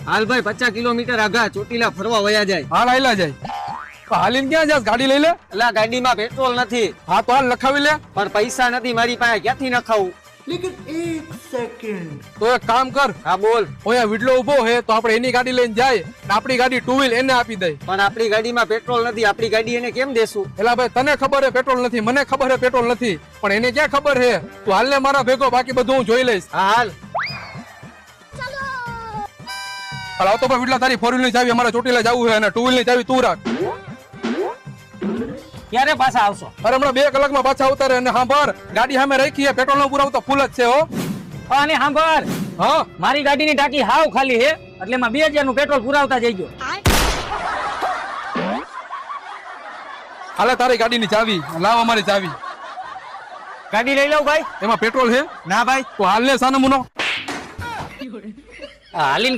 હાલ ભાઈ 50 કિલોમીટર આગા ચોટીલા ફરવા વયા જાય. હાલ આયલા જાય. હાલીને ક્યાં જાસ? ગાડી લઈ લે. એટલે ગાડીમાં પેટ્રોલ નથી. હા તો હાલ લખાવી લે. પણ પૈસા નથી મારી પાસે, ક્યાંથી નખાવું? તો એક કામ કર. હા બોલ. ઓયા વિડલો ઉભો હે તો આપણે એની ગાડી લઈને જાય ને આપણી ગાડી ટુ વ્હીલ એને આપી દઈ. પણ આપણી ગાડીમાં પેટ્રોલ નથી, આપણી ગાડી એને કેમ દેશું? એલા ભાઈ તને ખબર હે પેટ્રોલ નથી, મને ખબર હે પેટ્રોલ નથી, પણ એને ક્યાં ખબર હે? તું હાલ ને મારા ભેગો, બાકી બધું હું જોઈ લઈશ. હા હાલ. પણ આવતો ભાઈ વિડલા, તારી ફોર વ્હીલ ની ચાવી અમારે ચોટીલા જવું છે અને ટુ વ્હીલ ની ચાવી તું રાખ. ક્યારે પાછા આવશો? અરે હમણાં 2 કલાકમાં પાછા ઉતારે. અને હા ભર ગાડી સામે રાખી છે, પેટ્રોલ નો પુરાવો તો ફૂલ જ છે હો. અને સાંભળ, હા મારી ગાડીની ટાંકી હાવ ખાલી હે, એટલે એમાં 2000 નું પેટ્રોલ પુરાવતા જઈજો. હાલે તારી ગાડીની ચાવી લાવ, અમારી ચાવી. ગાડી લઈ લઉં ભાઈ? એમાં પેટ્રોલ છે? ના ભાઈ. તો હાલ ને સાનો મુનો. હાલીને